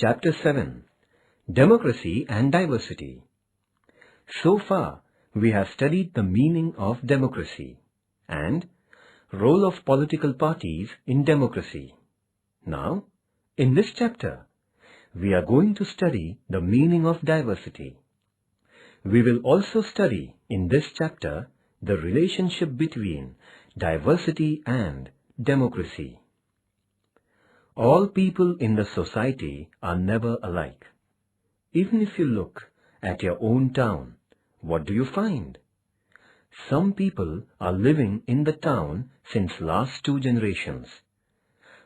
Chapter 7 Democracy and Diversity. So far, we have studied the meaning of democracy and role of political parties in democracy. Now, in this chapter, we are going to study the meaning of diversity. We will also study in this chapter the relationship between diversity and democracy. All people in the society are never alike. Even if you look at your own town, what do you find? Some people are living in the town since last 2 generations,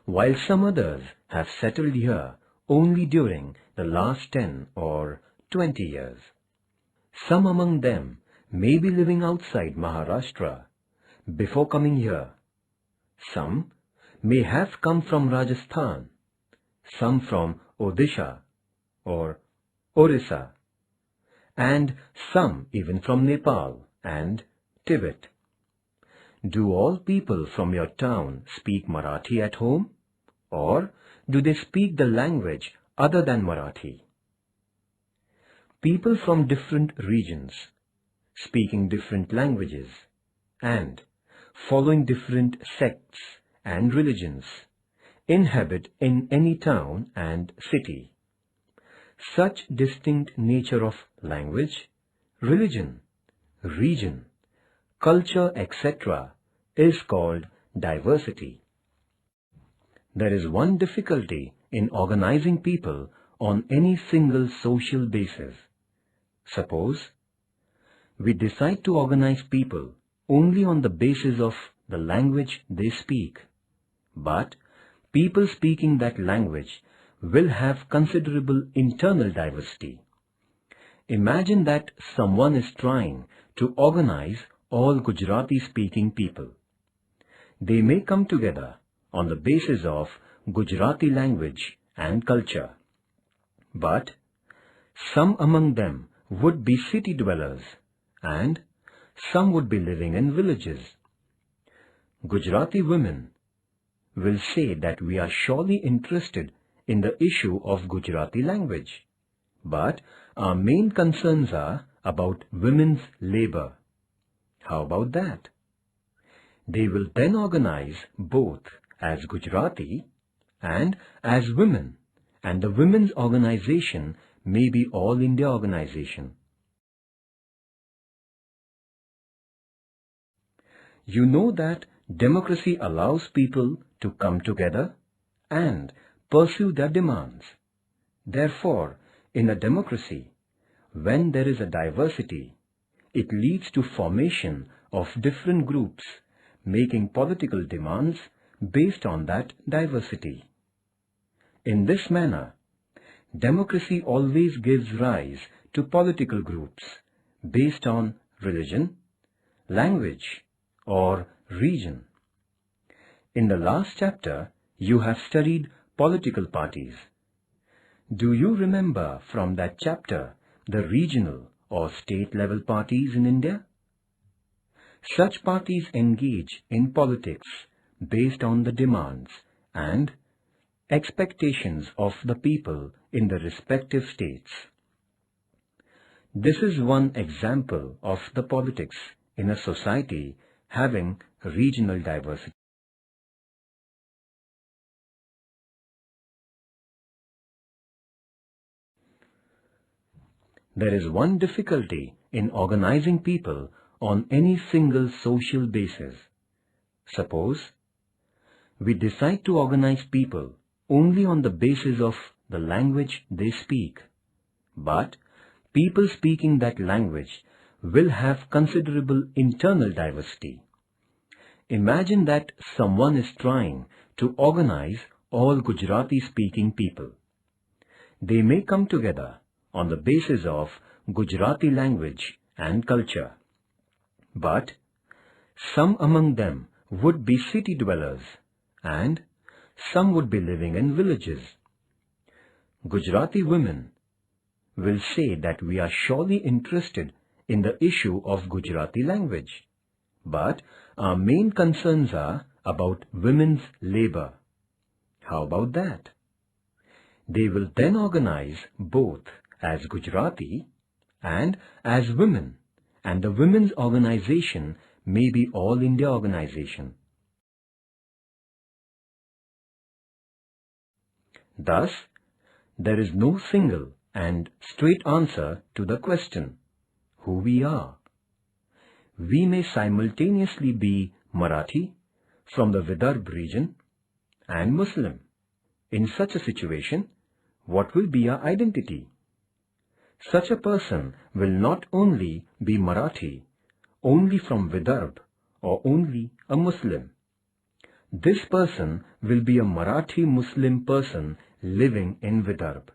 while some others have settled here only during the last 10 or 20 years. Some among them may be living outside Maharashtra before coming here. Some may have come from Rajasthan, some from Odisha or Orissa, and some even from Nepal and Tibet. Do all people from your town speak Marathi at home, or do they speak the language other than Marathi? People from different regions, speaking different languages, and following different sects and religions, inhabit in any town and city. Such distinct nature of language, religion, region, culture, etc. is called diversity. There is one difficulty in organizing people on any single social basis. Suppose we decide to organize people only on the basis of the language they speak, but people speaking that language will have considerable internal diversity. Imagine that someone is trying to organize all Gujarati-speaking people. They may come together on the basis of Gujarati language and culture, but some among them would be city dwellers and some would be living in villages. Gujarati women will say that we are surely interested in the issue of Gujarati language, but our main concerns are about women's labor. How about that? They will then organize both as Gujarati and as women, and the women's organization may be All India organization. You know that democracy allows people to come together and pursue their demands. Therefore, in a democracy, when there is a diversity, it leads to formation of different groups making political demands based on that diversity. In this manner, democracy always gives rise to political groups based on religion, language, or region. In the last chapter, you have studied political parties. Do you remember from that chapter the regional or state level parties in India? Such parties engage in politics based on the demands and expectations of the people in the respective states. This is one example of the politics in a society having regional diversity. There is one difficulty in organizing people on any single social basis. Suppose we decide to organize people only on the basis of the language they speak, but people speaking that language will have considerable internal diversity. Imagine that someone is trying to organize all Gujarati-speaking people. They may come together on the basis of Gujarati language and culture, but some among them would be city dwellers and some would be living in villages. Gujarati women will say that we are surely interested in the issue of Gujarati language, but our main concerns are about women's labor. How about that? They will then organize both as Gujarati and as women, and the women's organization may be All India organization. Thus, there is no single and straight answer to the question, who we are. We may simultaneously be Marathi from the Vidarbha region and Muslim. In such a situation, what will be our identity? Such a person will not only be Marathi, only from Vidarbha, or only a Muslim. This person will be a Marathi Muslim person living in Vidarbha.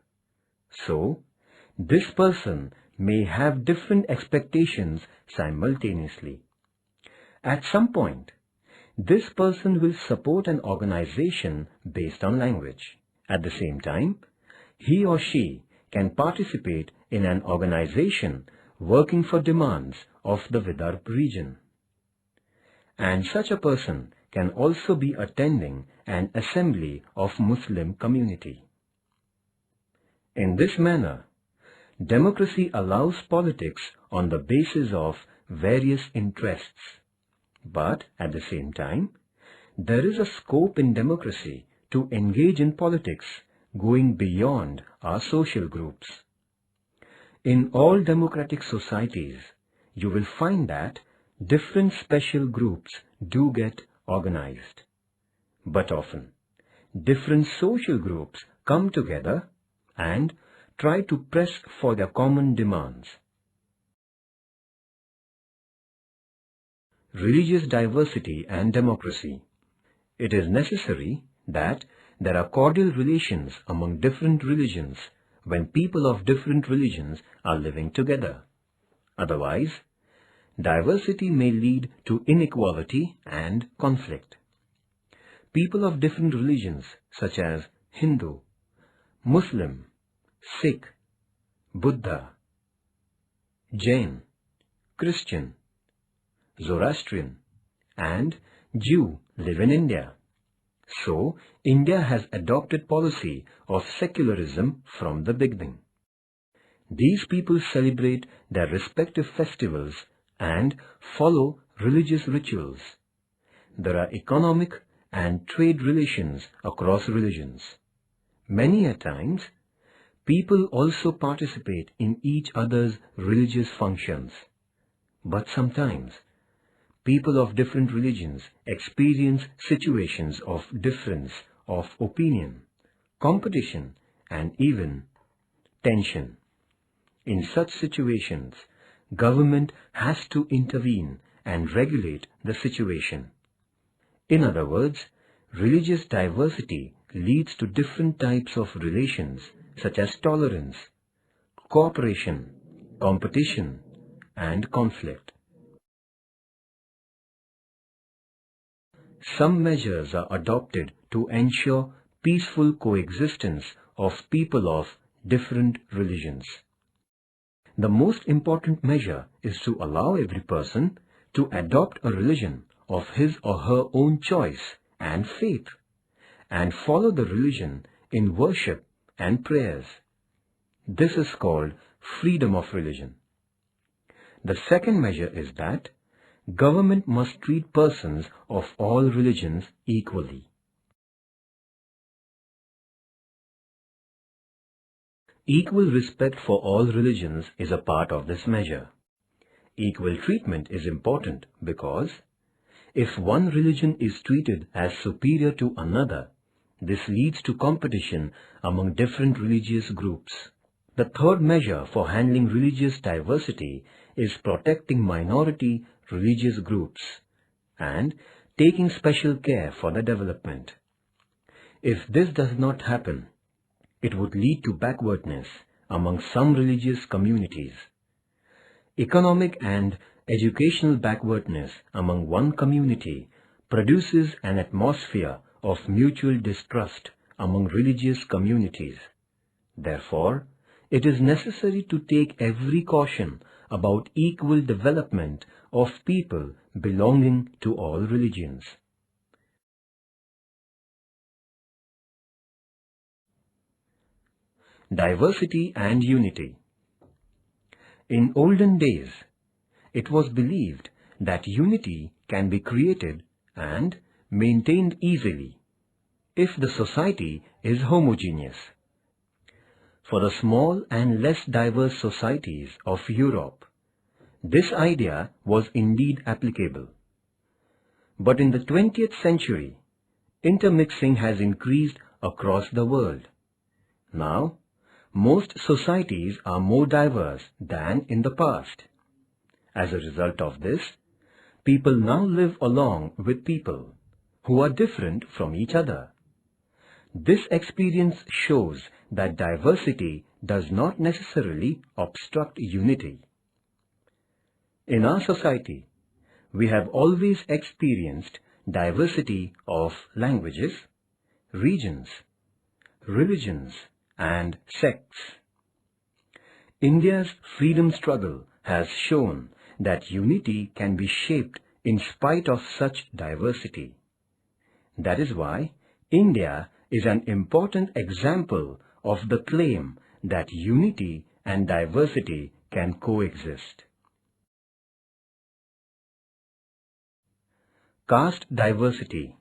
So, this person may have different expectations simultaneously. At some point, this person will support an organization based on language. At the same time, he or she can participate in an organization working for demands of the Vidarbha region. And such a person can also be attending an assembly of Muslim community. In this manner, democracy allows politics on the basis of various interests. But at the same time, there is a scope in democracy to engage in politics going beyond our social groups. In all democratic societies, you will find that different special groups do get organized. But often, different social groups come together and try to press for their common demands. Religious diversity and democracy. It is necessary that there are cordial relations among different religions when people of different religions are living together. Otherwise, diversity may lead to inequality and conflict. People of different religions such as Hindu, Muslim, Sikh, Buddha, Jain, Christian, Zoroastrian and Jew live in India. So, India has adopted policy of secularism from the beginning. These people celebrate their respective festivals and follow religious rituals. There are economic and trade relations across religions. Many a times, people also participate in each other's religious functions. But sometimes, people of different religions experience situations of difference of opinion, competition, and even tension. In such situations, government has to intervene and regulate the situation. In other words, religious diversity leads to different types of relations such as tolerance, cooperation, competition, and conflict. Some measures are adopted to ensure peaceful coexistence of people of different religions. The most important measure is to allow every person to adopt a religion of his or her own choice and faith, and follow the religion in worship and prayers. This is called freedom of religion. The second measure is that government must treat persons of all religions equally. Equal respect for all religions is a part of this measure. Equal treatment is important because if one religion is treated as superior to another, this leads to competition among different religious groups. The third measure for handling religious diversity is protecting minority religious groups and taking special care for their development. If this does not happen, it would lead to backwardness among some religious communities. Economic and educational backwardness among one community produces an atmosphere of mutual distrust among religious communities. Therefore, it is necessary to take every caution about equal development of people belonging to all religions. diversity and unity. In olden days, it was believed that unity can be created and maintained easily if the society is homogeneous. For the small and less diverse societies of Europe, this idea was indeed applicable. But in the 20th century, intermixing has increased across the world. Now, most societies are more diverse than in the past. As a result of this, people now live along with people who are different from each other. This experience shows that diversity does not necessarily obstruct unity. In our society, we have always experienced diversity of languages, regions, religions, and sects. India's freedom struggle has shown that unity can be shaped in spite of such diversity. That is why India is an important example of the claim that unity and diversity can coexist. Caste diversity.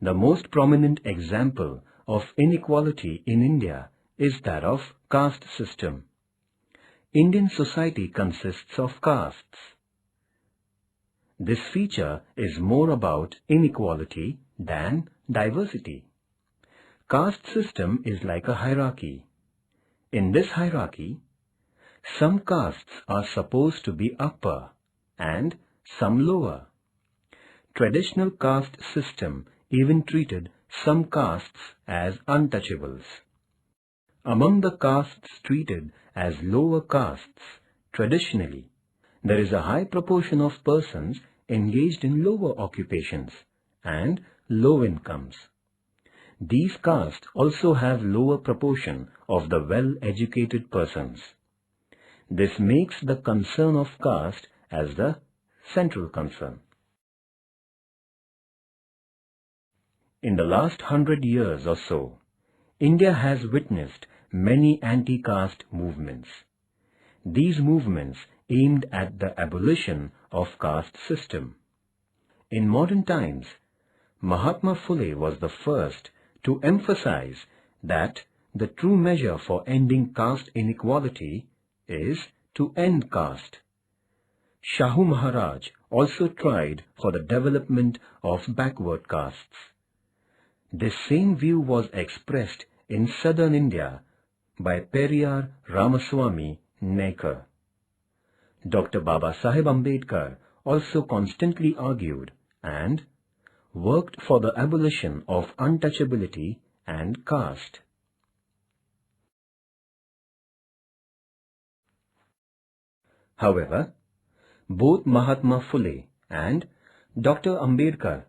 The most prominent example of inequality in India is that of caste system. Indian society consists of castes. This feature is more about inequality than diversity. Caste system is like a hierarchy. In this hierarchy, some castes are supposed to be upper and some lower. Traditional caste system even treated some castes as untouchables. Among the castes treated as lower castes, traditionally, there is a high proportion of persons engaged in lower occupations and low incomes. These castes also have lower proportion of the well-educated persons. This makes the concern of caste as the central concern. In the last 100 years or so, India has witnessed many anti-caste movements. These movements aimed at the abolition of caste system. In modern times, Mahatma Phule was the first to emphasize that the true measure for ending caste inequality is to end caste. Shahu Maharaj also tried for the development of backward castes. This same view was expressed in southern India by Periyar Ramaswamy Nekar. Dr. Babasaheb Ambedkar also constantly argued and worked for the abolition of untouchability and caste. However, both Mahatma Phule and Dr. Ambedkar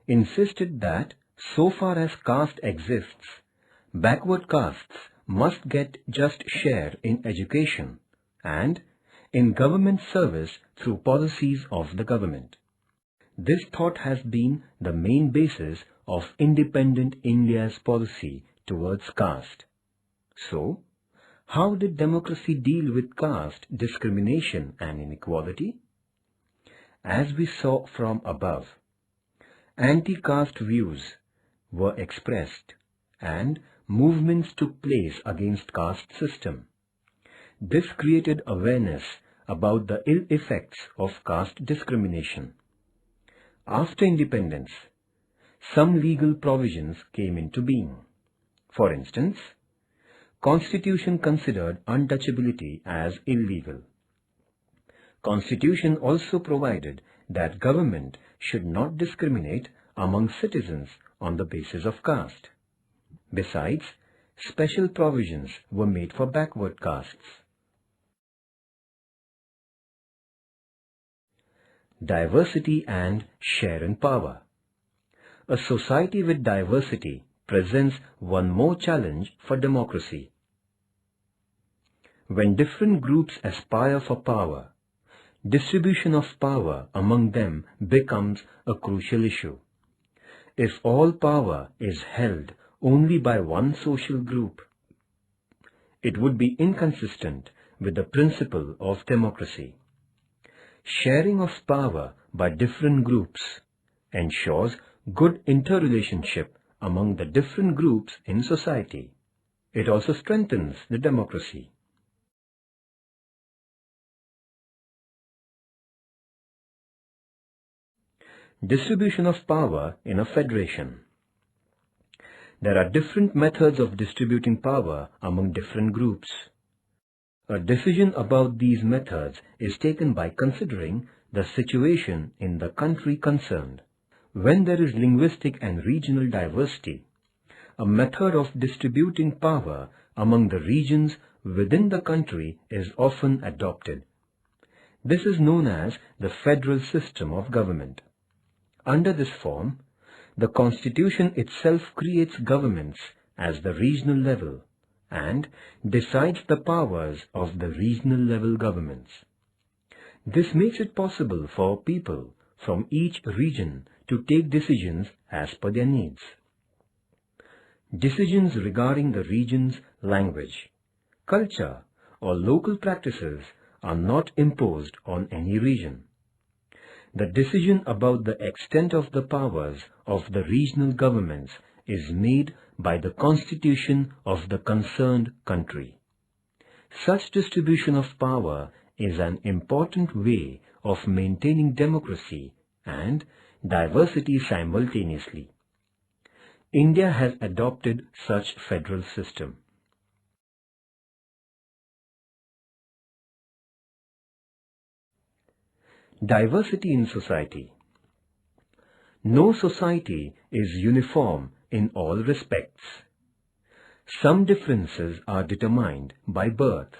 insisted that so far as caste exists, backward castes must get just share in education and in government service through policies of the government. This thought has been the main basis of independent India's policy towards caste. So, how did democracy deal with caste discrimination and inequality? As we saw from above, anti-caste views were expressed and movements took place against caste system. This created awareness about the ill effects of caste discrimination. After independence, some legal provisions came into being. For instance, Constitution considered untouchability as illegal. Constitution also provided that government should not discriminate among citizens on the basis of caste. Besides, special provisions were made for backward castes. Diversity and share in power. A society with diversity presents one more challenge for democracy. When different groups aspire for power, distribution of power among them becomes a crucial issue. If all power is held only by one social group, it would be inconsistent with the principle of democracy. Sharing of power by different groups ensures good interrelationship among the different groups in society. It also strengthens the democracy. Distribution of power in a federation. There are different methods of distributing power among different groups. A decision about these methods is taken by considering the situation in the country concerned. When there is linguistic and regional diversity, a method of distributing power among the regions within the country is often adopted. This is known as the federal system of government. Under this form, the Constitution itself creates governments at the regional level and decides the powers of the regional level governments. This makes it possible for people from each region to take decisions as per their needs. Decisions regarding the region's language, culture, or local practices are not imposed on any region. The decision about the extent of the powers of the regional governments is made by the constitution of the concerned country. Such distribution of power is an important way of maintaining democracy and diversity simultaneously. India has adopted such federal system. Diversity in society. No society is uniform in all respects. Some differences are determined by birth,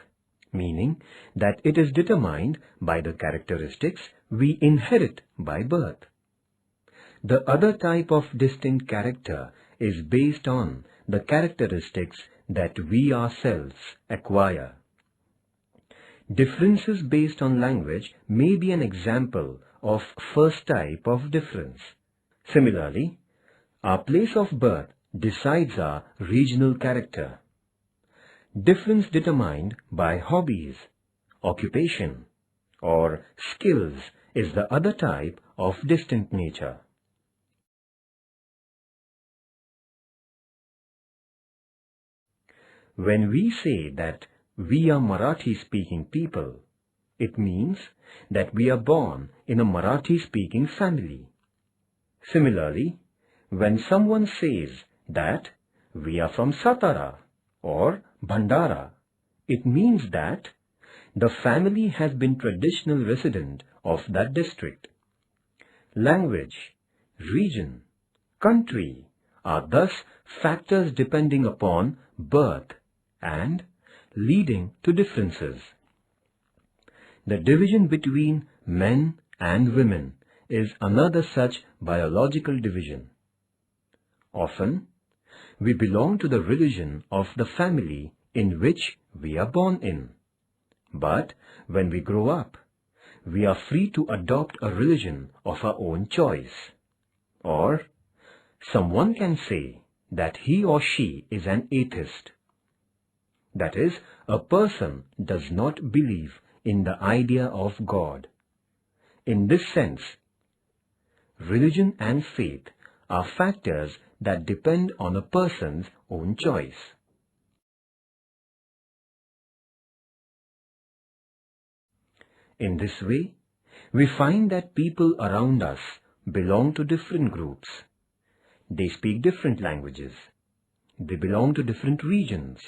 meaning that it is determined by the characteristics we inherit by birth. The other type of distinct character is based on the characteristics that we ourselves acquire. Differences based on language may be an example of first type of difference. Similarly, our place of birth decides our regional character. Difference determined by hobbies, occupation, or skills is the other type of distinct nature. When we say that we are Marathi-speaking people, it means that we are born in a Marathi-speaking family. Similarly, when someone says that we are from Satara or Bhandara, it means that the family has been traditional resident of that district. Language, region, country are thus factors depending upon birth and leading to differences. The division between men and women is another such biological division. Often, we belong to the religion of the family in which we are born in. But when we grow up, we are free to adopt a religion of our own choice. Or, someone can say that he or she is an atheist. That is, a person does not believe in the idea of God. In this sense, religion and faith are factors that depend on a person's own choice. In this way, we find that people around us belong to different groups. They speak different languages. They belong to different regions.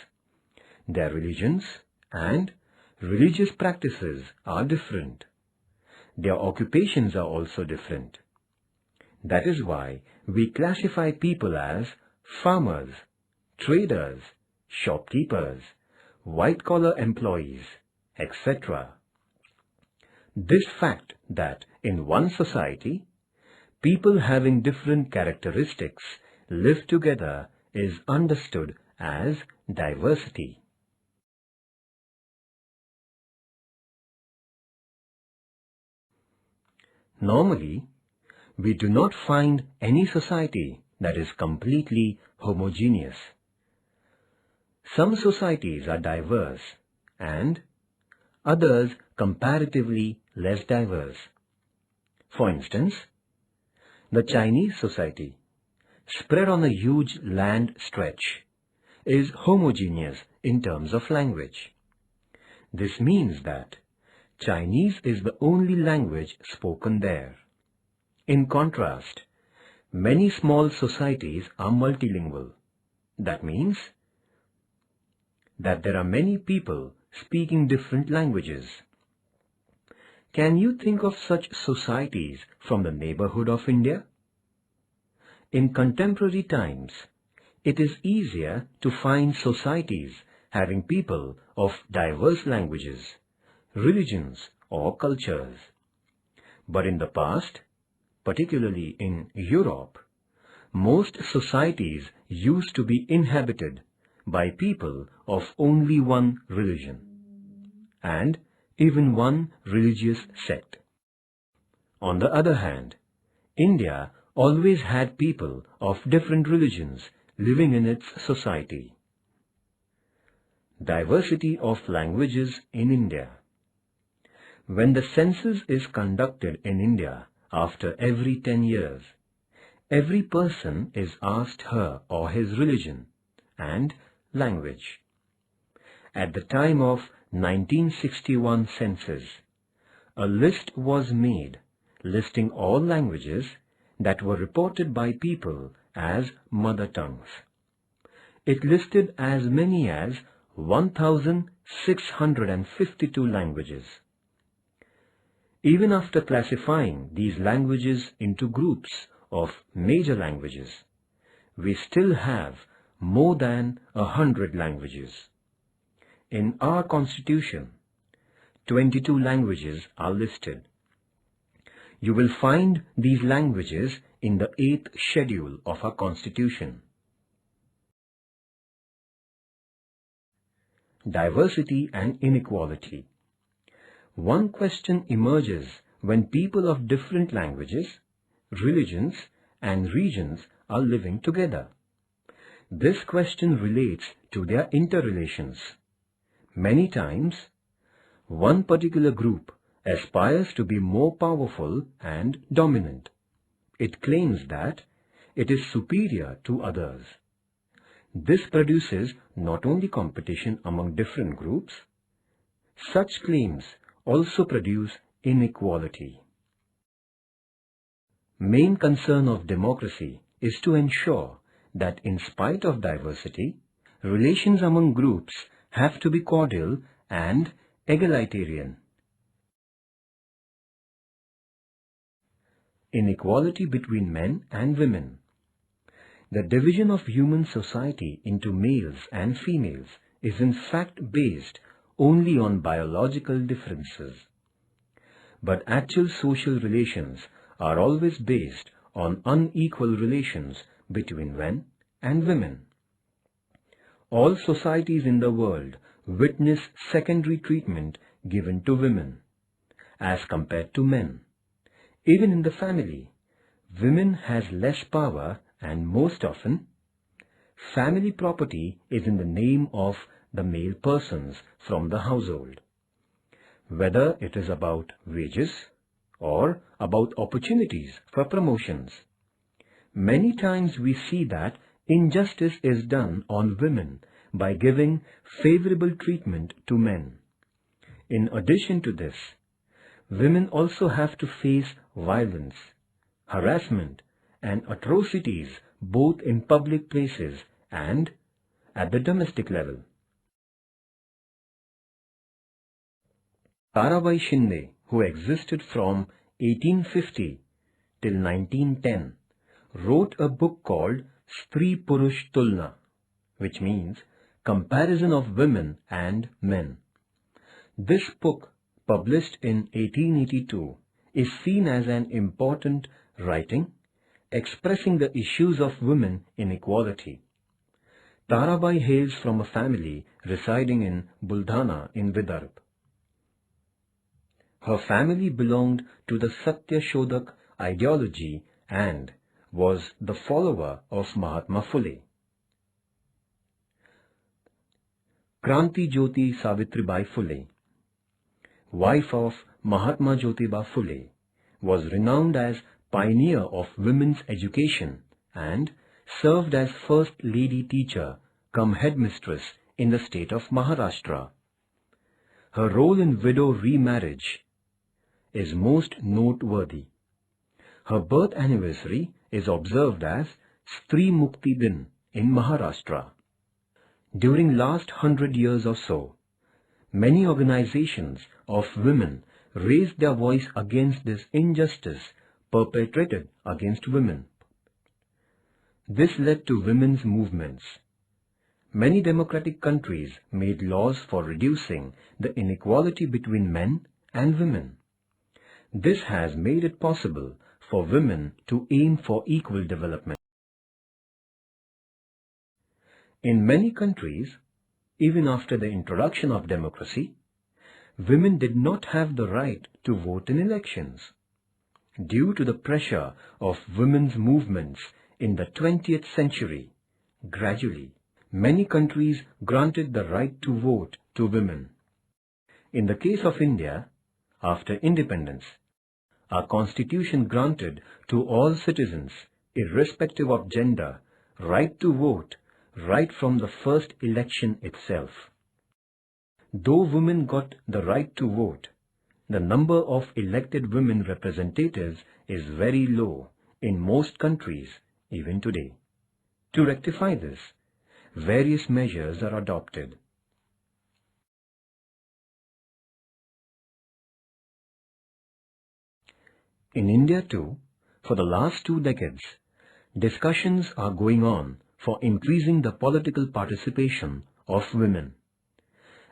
Their religions and religious practices are different. Their occupations are also different. That is why we classify people as farmers, traders, shopkeepers, white-collar employees, etc. This fact that in one society, people having different characteristics live together is understood as diversity. Normally, we do not find any society that is completely homogeneous. Some societies are diverse and others comparatively less diverse. For instance, the Chinese society, spread on a huge land stretch, is homogeneous in terms of language. This means that Chinese is the only language spoken there. In contrast, many small societies are multilingual. That means that there are many people speaking different languages. Can you think of such societies from the neighborhood of India? In contemporary times, it is easier to find societies having people of diverse languages, religions or cultures. But in the past, particularly in Europe, most societies used to be inhabited by people of only one religion, and even one religious sect. On the other hand, India always had people of different religions living in its society. Diversity of languages in India. When the census is conducted in India after every 10 years, every person is asked her or his religion and language. At the time of 1961 census, a list was made listing all languages that were reported by people as mother tongues. It listed as many as 1,652 languages. Even after classifying these languages into groups of major languages, we still have more than 100 languages. In our Constitution, 22 languages are listed. You will find these languages in the 8th schedule of our Constitution. Diversity and inequality. One question emerges when people of different languages, religions, and regions are living together. This question relates to their interrelations. Many times, one particular group aspires to be more powerful and dominant. It claims that it is superior to others. This produces not only competition among different groups, such claims also produce inequality. Main concern of democracy is to ensure that in spite of diversity, relations among groups have to be cordial and egalitarian. Inequality between men and women. The division of human society into males and females is in fact based only on biological differences. But actual social relations are always based on unequal relations between men and women. All societies in the world witness secondary treatment given to women as compared to men. Even in the family, women has less power, and most often, family property is in the name of the male persons from the household. Whether it is about wages or about opportunities for promotions, many times we see that injustice is done on women by giving favorable treatment to men. In addition to this, women also have to face violence, harassment, and atrocities both in public places and at the domestic level. Tarabai Shinde, who existed from 1850 till 1910, wrote a book called Stri Purush Tulna, which means Comparison of Women and Men. This book, published in 1882, is seen as an important writing expressing the issues of women inequality. Tarabai hails from a family residing in Buldhana in Vidarbha. Her family belonged to the Satya Shodhak ideology and was the follower of Mahatma Phule. Kranti Jyoti Savitribai Phule, wife of Mahatma Jyotiba Phule, was renowned as pioneer of women's education and served as first lady teacher cum headmistress in the state of Maharashtra. Her role in widow remarriage is most noteworthy. Her birth anniversary is observed as Stree Mukti Din in Maharashtra. During last 100 years or so, many organizations of women raised their voice against this injustice perpetrated against women. This led to women's movements. Many democratic countries made laws for reducing the inequality between men and women. This has made it possible for women to aim for equal development. In many countries, even after the introduction of democracy, women did not have the right to vote in elections. Due to the pressure of women's movements in the 20th century, gradually, many countries granted the right to vote to women. In the case of India, after independence, our constitution granted to all citizens, irrespective of gender, right to vote right from the first election itself. Though women got the right to vote, the number of elected women representatives is very low in most countries even today. To rectify this, various measures are adopted. In India too, for the last 2 decades, discussions are going on for increasing the political participation of women.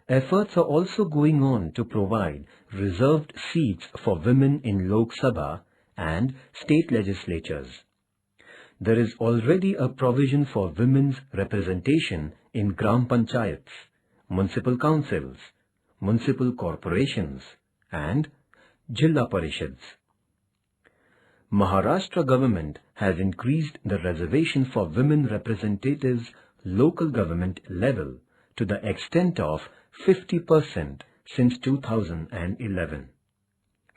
Efforts are also going on to provide reserved seats for women in Lok Sabha and state legislatures. There is already a provision for women's representation in Gram Panchayats, municipal councils, municipal corporations and Jilla Parishads. Maharashtra government has increased the reservation for women representatives local government level to the extent of 50% since 2011.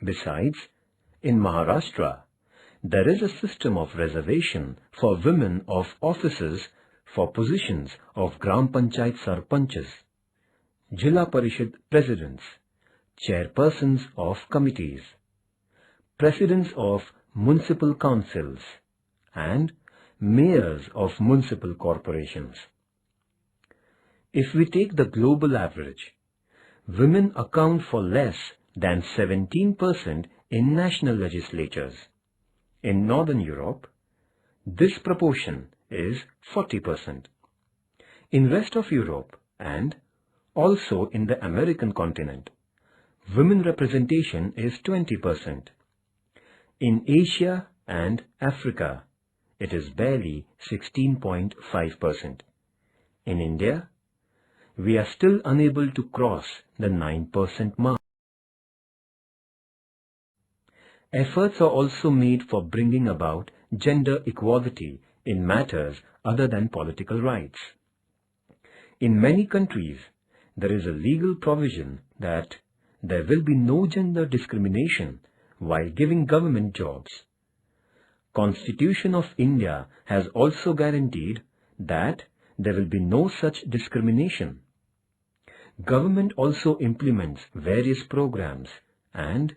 Besides, in Maharashtra, there is a system of reservation for women of offices for positions of Gram Panchayat Sarpanchs, Jilla Parishad presidents, chairpersons of committees, presidents of municipal councils, and mayors of municipal corporations. If we take the global average, women account for less than 17% in national legislatures. In Northern Europe, this proportion is 40%. In rest of Europe and also in the American continent, women representation is 20%. In Asia and Africa, it is barely 16.5%. In India, we are still unable to cross the 9% mark. Efforts are also made for bringing about gender equality in matters other than political rights. In many countries, there is a legal provision that there will be no gender discrimination while giving government jobs. Constitution of India has also guaranteed that there will be no such discrimination. Government also implements various programs and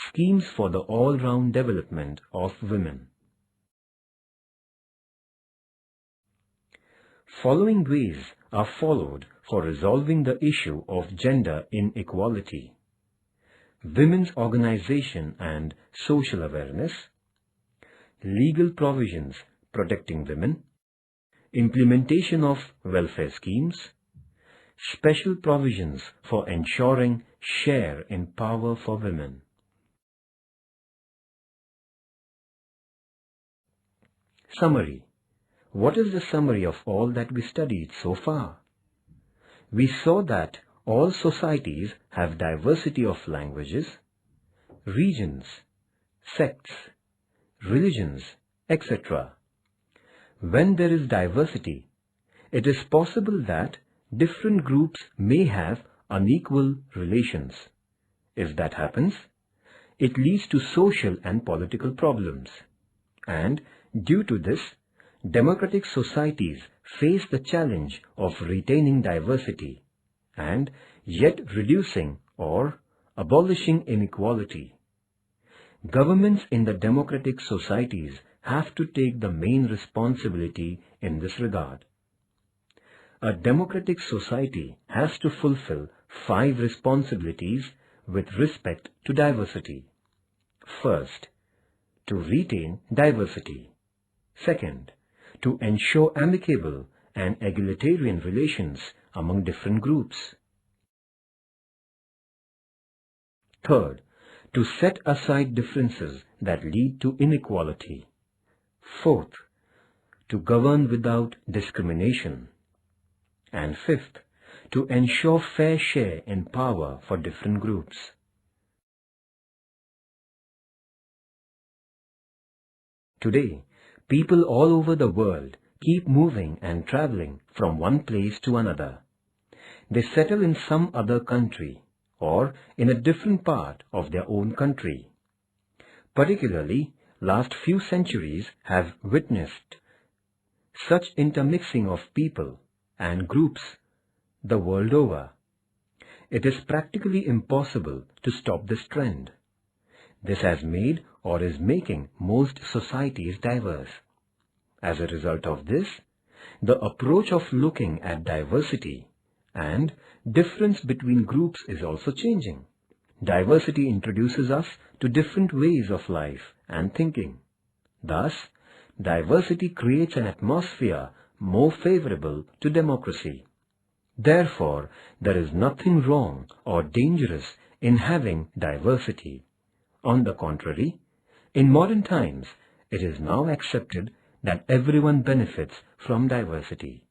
schemes for the all-round development of women. Following ways are followed for resolving the issue of gender inequality: women's organization and social awareness, legal provisions protecting women, implementation of welfare schemes, special provisions for ensuring share in power for women. Summary. What is the summary of all that we studied so far? We saw that all societies have diversity of languages, regions, sects, religions, etc. When there is diversity, it is possible that different groups may have unequal relations. If that happens, it leads to social and political problems. And due to this, democratic societies face the challenge of retaining diversity and yet reducing or abolishing inequality. Governments in the democratic societies have to take the main responsibility in this regard. A democratic society has to fulfill 5 responsibilities with respect to diversity. First, to retain diversity. Second, to ensure amicable and egalitarian relations among different groups. Third, to set aside differences that lead to inequality. Fourth, to govern without discrimination. And fifth, to ensure fair share in power for different groups. Today, people all over the world keep moving and traveling from one place to another. They settle in some other country or in a different part of their own country. Particularly, last few centuries have witnessed such intermixing of people and groups the world over. It is practically impossible to stop this trend. This has made or is making most societies diverse. As a result of this, the approach of looking at diversity and difference between groups is also changing. Diversity introduces us to different ways of life and thinking. Thus, diversity creates an atmosphere more favorable to democracy. Therefore, there is nothing wrong or dangerous in having diversity. On the contrary, in modern times, it is now accepted that everyone benefits from diversity.